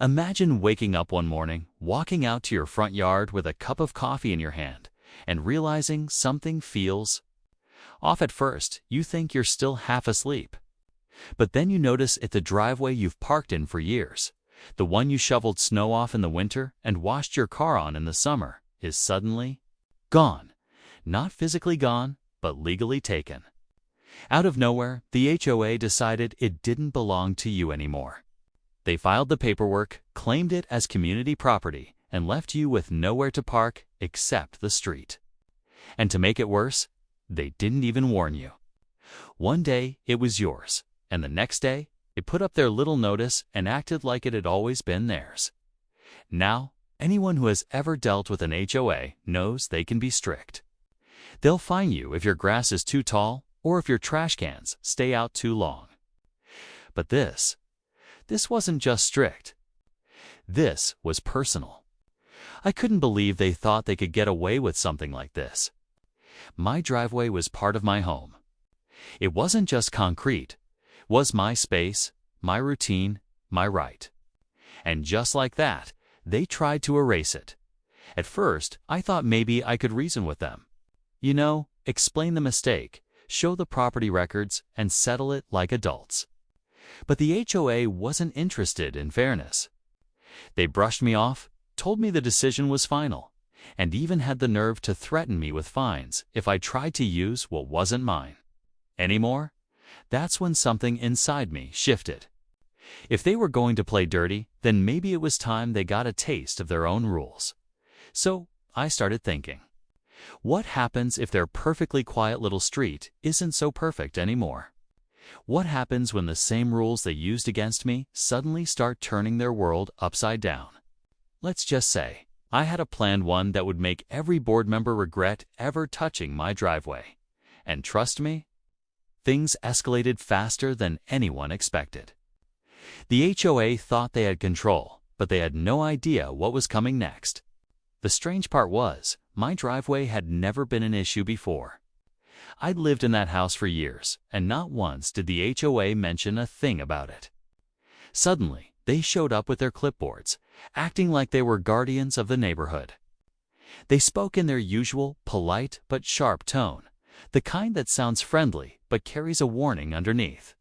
Imagine waking up one morning, walking out to your front yard with a cup of coffee in your hand, and realizing something feels off. At first, you think you're still half asleep. But then you notice it's the driveway you've parked in for years. The one you shoveled snow off in the winter and washed your car on in the summer is suddenly gone. Not physically gone, but legally taken. Out of nowhere, the HOA decided it didn't belong to you anymore. They filed the paperwork, claimed it as community property, and left you with nowhere to park except the street. And to make it worse, they didn't even warn you. One day, it was yours, and the next day, it put up their little notice and acted like it had always been theirs. Now, anyone who has ever dealt with an HOA knows they can be strict. They'll fine you if your grass is too tall or if your trash cans stay out too long. But this wasn't just strict. This was personal. I couldn't believe they thought they could get away with something like this. My driveway was part of my home. It wasn't just concrete. It was my space, my routine, my right. And just like that, they tried to erase it. At first, I thought maybe I could reason with them. Explain the mistake, show the property records, and settle it like adults. But the HOA wasn't interested in fairness. They brushed me off, told me the decision was final, and even had the nerve to threaten me with fines if I tried to use what wasn't mine anymore. That's when something inside me shifted. If they were going to play dirty, then maybe it was time they got a taste of their own rules. So I started thinking, what happens if their perfectly quiet little street isn't so perfect anymore? What happens when the same rules they used against me suddenly start turning their world upside down? Let's just say I had a planned one that would make every board member regret ever touching my driveway. And trust me, things escalated faster than anyone expected. The HOA thought they had control, but they had no idea what was coming next. The strange part was, my driveway had never been an issue before. I'd lived in that house for years, and not once did the HOA mention a thing about it. Suddenly, they showed up with their clipboards, acting like they were guardians of the neighborhood. They spoke in their usual, polite but sharp tone, the kind that sounds friendly but carries a warning underneath.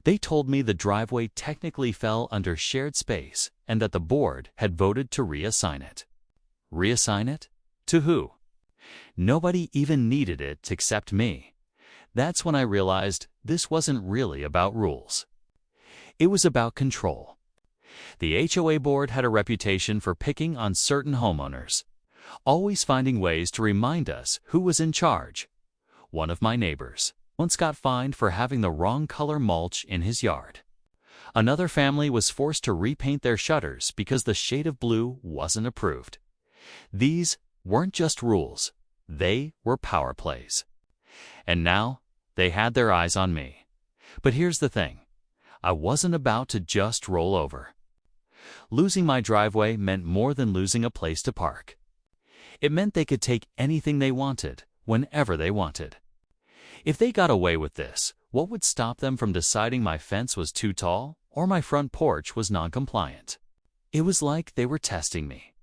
They told me the driveway technically fell under shared space and that the board had voted to reassign it. Reassign it? To who? Nobody even needed it except me. That's when I realized this wasn't really about rules. It was about control. The HOA board had a reputation for picking on certain homeowners, always finding ways to remind us who was in charge. One of my neighbors once got fined for having the wrong color mulch in his yard. Another family was forced to repaint their shutters because the shade of blue wasn't approved. These weren't just rules, they were power plays. And now, they had their eyes on me. But here's the thing, I wasn't about to just roll over. Losing my driveway meant more than losing a place to park. It meant they could take anything they wanted, whenever they wanted. If they got away with this, what would stop them from deciding my fence was too tall or my front porch was non-compliant? It was like they were testing me,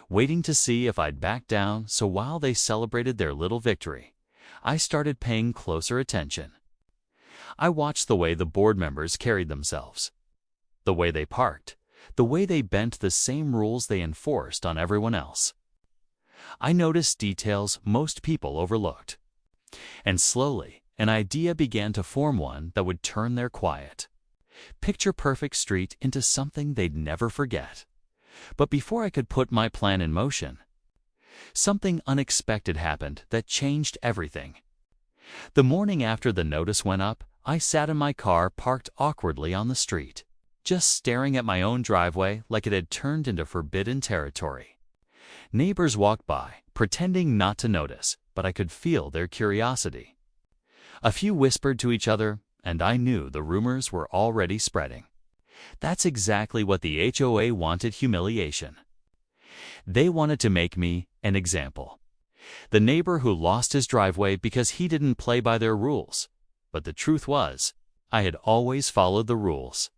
waiting to see if I'd back down. So while they celebrated their little victory, I started paying closer attention. I watched the way the board members carried themselves, the way they parked, the way they bent the same rules they enforced on everyone else. I noticed details most people overlooked. And slowly, an idea began to form, one that would turn their quiet, picture-perfect street into something they'd never forget. But before I could put my plan in motion, something unexpected happened that changed everything. The morning after the notice went up, I sat in my car parked awkwardly on the street, just staring at my own driveway like it had turned into forbidden territory. Neighbors walked by, pretending not to notice, but I could feel their curiosity. A few whispered to each other, and I knew the rumors were already spreading. That's exactly what the HOA wanted: humiliation. They wanted to make me an example. The neighbor who lost his driveway because he didn't play by their rules. But the truth was, I had always followed the rules.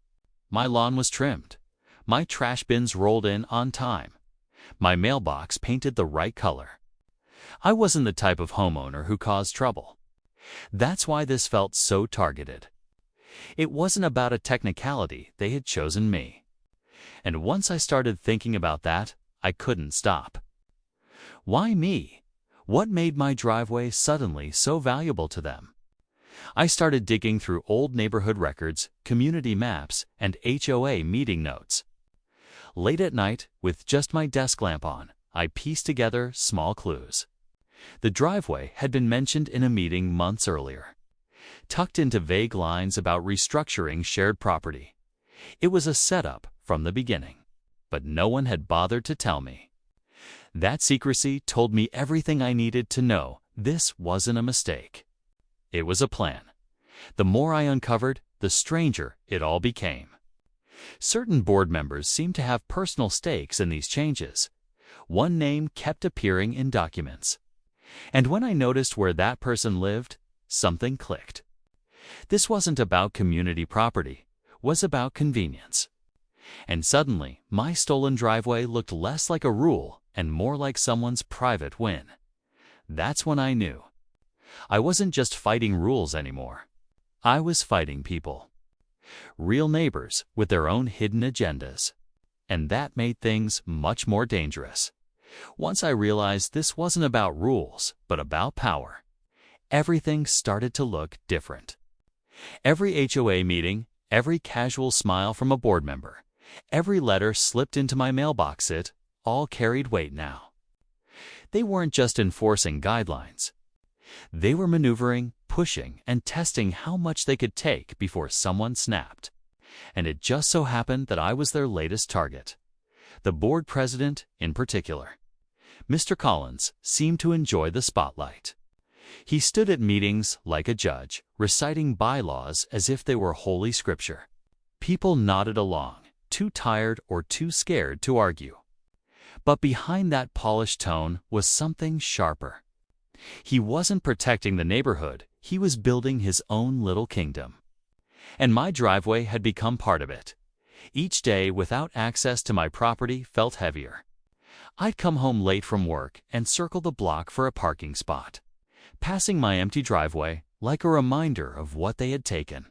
My lawn was trimmed. My trash bins rolled in on time. My mailbox painted the right color. I wasn't the type of homeowner who caused trouble. That's why this felt so targeted. It wasn't about a technicality, they had chosen me. And once I started thinking about that, I couldn't stop. Why me? What made my driveway suddenly so valuable to them? I started digging through old neighborhood records, community maps, and HOA meeting notes. Late at night, with just my desk lamp on, I pieced together small clues. The driveway had been mentioned in a meeting months earlier, tucked into vague lines about restructuring shared property. It was a setup from the beginning, but no one had bothered to tell me. That secrecy told me everything I needed to know. This wasn't a mistake. It was a plan. The more I uncovered, the stranger it all became. Certain board members seemed to have personal stakes in these changes. One name kept appearing in documents. And when I noticed where that person lived, something clicked. This wasn't about community property, it was about convenience. And suddenly, my stolen driveway looked less like a rule and more like someone's private win. That's when I knew. I wasn't just fighting rules anymore. I was fighting people. Real neighbors with their own hidden agendas. And that made things much more dangerous. Once I realized this wasn't about rules, but about power, everything started to look different. Every HOA meeting, every casual smile from a board member, every letter slipped into my mailbox, it all carried weight now. They weren't just enforcing guidelines. They were maneuvering, pushing, and testing how much they could take before someone snapped. And it just so happened that I was their latest target. The board president, in particular. Mr. Collins seemed to enjoy the spotlight. He stood at meetings like a judge, reciting bylaws as if they were holy scripture. People nodded along, too tired or too scared to argue. But behind that polished tone was something sharper. He wasn't protecting the neighborhood, he was building his own little kingdom. And my driveway had become part of it. Each day without access to my property felt heavier. I'd come home late from work and circle the block for a parking spot, passing my empty driveway like a reminder of what they had taken.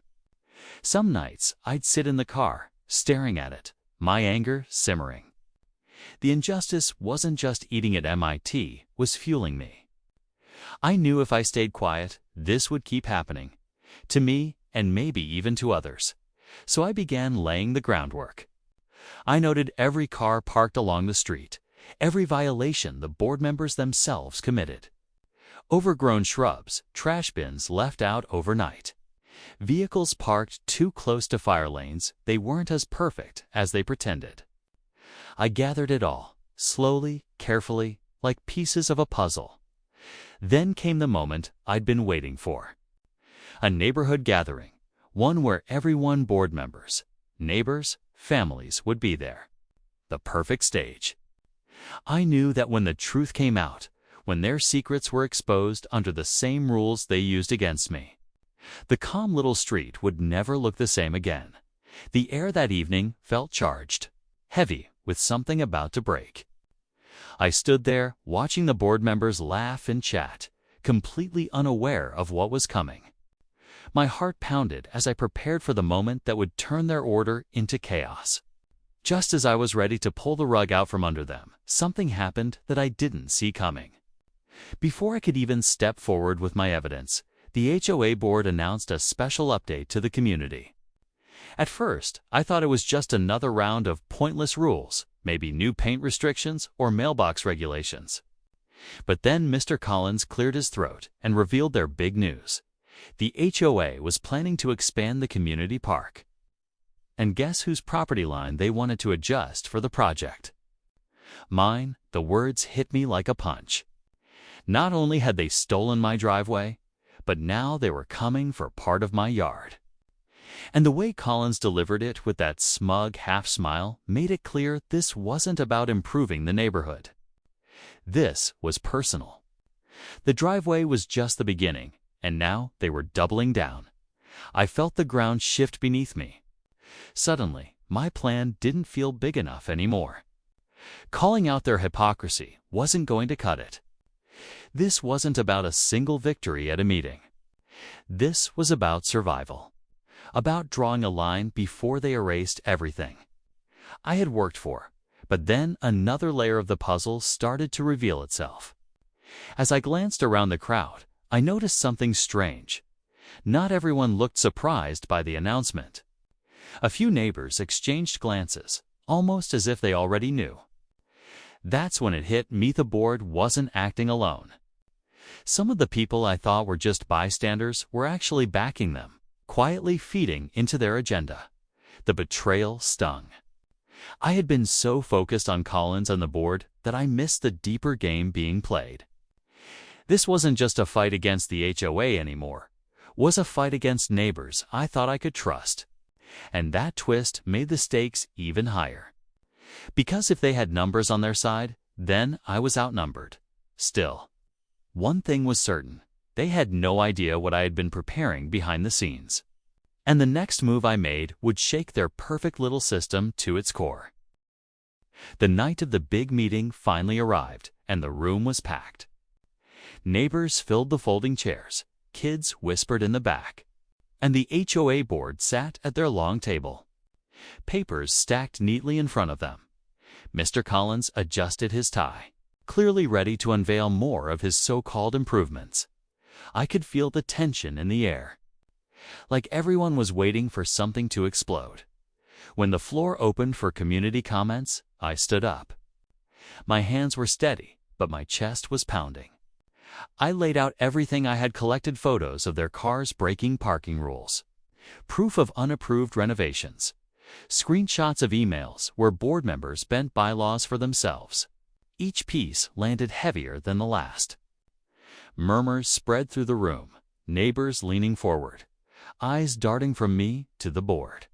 Some nights I'd sit in the car, staring at it, my anger simmering. The injustice wasn't just eating at MIT, was fueling me. I knew if I stayed quiet, this would keep happening, to me and maybe even to others. So I began laying the groundwork. I noted every car parked along the street, every violation the board members themselves committed. Overgrown shrubs, trash bins left out overnight. Vehicles parked too close to fire lanes, they weren't as perfect as they pretended. I gathered it all, slowly, carefully, like pieces of a puzzle. Then came the moment I'd been waiting for. A neighborhood gathering, one where everyone, board members, neighbors, families, would be there. The perfect stage. I knew that when the truth came out, when their secrets were exposed under the same rules they used against me, the calm little street would never look the same again. The air that evening felt charged, heavy with something about to break. I stood there, watching the board members laugh and chat, completely unaware of what was coming. My heart pounded as I prepared for the moment that would turn their order into chaos. Just as I was ready to pull the rug out from under them, something happened that I didn't see coming. Before I could even step forward with my evidence, the HOA board announced a special update to the community. At first, I thought it was just another round of pointless rules, maybe new paint restrictions or mailbox regulations. But then Mr. Collins cleared his throat and revealed their big news. The HOA was planning to expand the community park. And guess whose property line they wanted to adjust for the project? Mine. The words hit me like a punch. Not only had they stolen my driveway, but now they were coming for part of my yard. And the way Collins delivered it with that smug half-smile made it clear this wasn't about improving the neighborhood. This was personal. The driveway was just the beginning, and now they were doubling down. I felt the ground shift beneath me. Suddenly, my plan didn't feel big enough anymore. Calling out their hypocrisy wasn't going to cut it. This wasn't about a single victory at a meeting. This was about survival, about drawing a line before they erased everything I had worked for. But then another layer of the puzzle started to reveal itself. As I glanced around the crowd, I noticed something strange. Not everyone looked surprised by the announcement. A few neighbors exchanged glances, almost as if they already knew. That's when it hit me the board wasn't acting alone. Some of the people I thought were just bystanders were actually backing them, quietly feeding into their agenda. The betrayal stung. I had been so focused on Collins and the board that I missed the deeper game being played. This wasn't just a fight against the HOA anymore. It was a fight against neighbors I thought I could trust. And that twist made the stakes even higher. Because if they had numbers on their side, then I was outnumbered. Still, one thing was certain. They had no idea what I had been preparing behind the scenes. And the next move I made would shake their perfect little system to its core. The night of the big meeting finally arrived, and the room was packed. Neighbors filled the folding chairs, kids whispered in the back, and the HOA board sat at their long table. Papers stacked neatly in front of them. Mr. Collins adjusted his tie, clearly ready to unveil more of his so-called improvements. I could feel the tension in the air, like everyone was waiting for something to explode. When the floor opened for community comments, I stood up. My hands were steady, but my chest was pounding. I laid out everything I had collected: photos of their cars breaking parking rules, proof of unapproved renovations, screenshots of emails where board members bent bylaws for themselves. Each piece landed heavier than the last. Murmurs spread through the room, neighbors leaning forward, eyes darting from me to the board.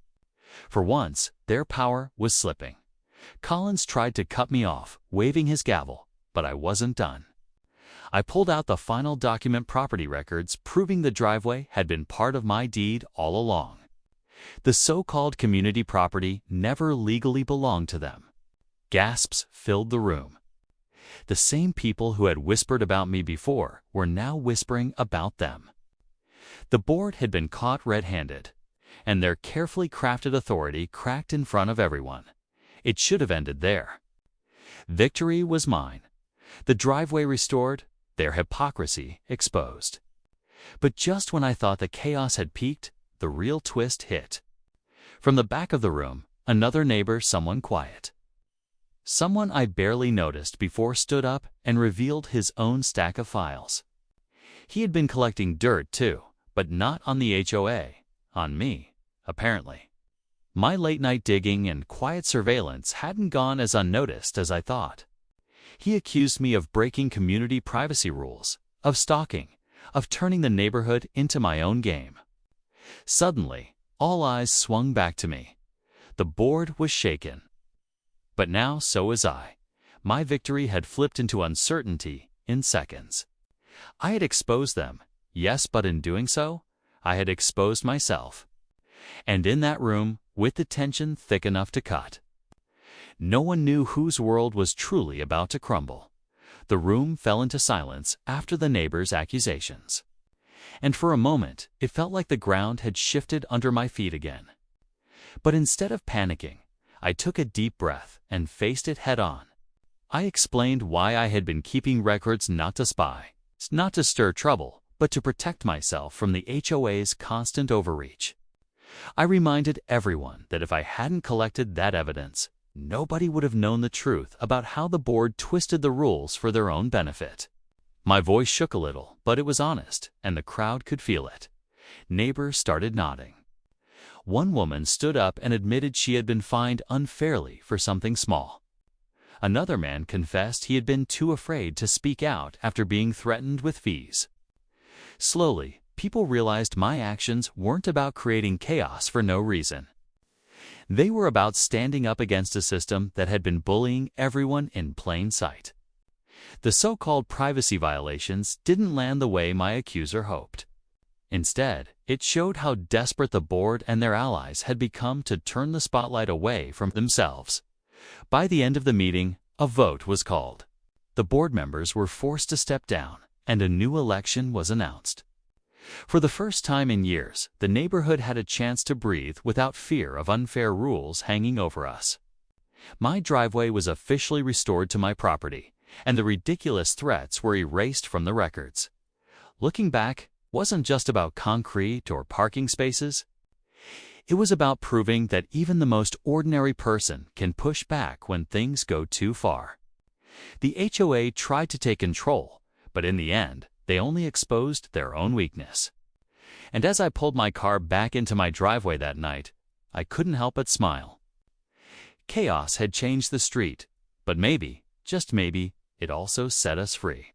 For once, their power was slipping. Collins tried to cut me off, waving his gavel, but I wasn't done. I pulled out the final document: property records proving the driveway had been part of my deed all along. The so-called community property never legally belonged to them. Gasps filled the room. The same people who had whispered about me before were now whispering about them. The board had been caught red-handed, and their carefully crafted authority cracked in front of everyone. It should have ended there. Victory was mine. The driveway restored, their hypocrisy exposed. But just when I thought the chaos had peaked, the real twist hit. From the back of the room, another neighbor, someone quiet, someone I barely noticed before, stood up and revealed his own stack of files. He had been collecting dirt too, but not on the HOA, on me, apparently. My late-night digging and quiet surveillance hadn't gone as unnoticed as I thought. He accused me of breaking community privacy rules, of stalking, of turning the neighborhood into my own game. Suddenly, all eyes swung back to me. The board was shaken. But now so was I. My victory had flipped into uncertainty in seconds. I had exposed them, yes, but in doing so, I had exposed myself. And in that room, with the tension thick enough to cut, no one knew whose world was truly about to crumble. The room fell into silence after the neighbor's accusations. And for a moment, it felt like the ground had shifted under my feet again. But instead of panicking, I took a deep breath and faced it head-on. I explained why I had been keeping records: not to spy, not to stir trouble, but to protect myself from the HOA's constant overreach. I reminded everyone that if I hadn't collected that evidence, nobody would have known the truth about how the board twisted the rules for their own benefit. My voice shook a little, but it was honest, and the crowd could feel it. Neighbors started nodding. One woman stood up and admitted she had been fined unfairly for something small. Another man confessed he had been too afraid to speak out after being threatened with fees. Slowly, people realized my actions weren't about creating chaos for no reason. They were about standing up against a system that had been bullying everyone in plain sight. The so-called privacy violations didn't land the way my accuser hoped. Instead, it showed how desperate the board and their allies had become to turn the spotlight away from themselves. By the end of the meeting, a vote was called. The board members were forced to step down, and a new election was announced. For the first time in years, the neighborhood had a chance to breathe without fear of unfair rules hanging over us. My driveway was officially restored to my property, and the ridiculous threats were erased from the records. Looking back wasn't just about concrete or parking spaces. It was about proving that even the most ordinary person can push back when things go too far. The HOA tried to take control, but in the end, they only exposed their own weakness. And as I pulled my car back into my driveway that night, I couldn't help but smile. Chaos had changed the street, but maybe, just maybe, it also set us free.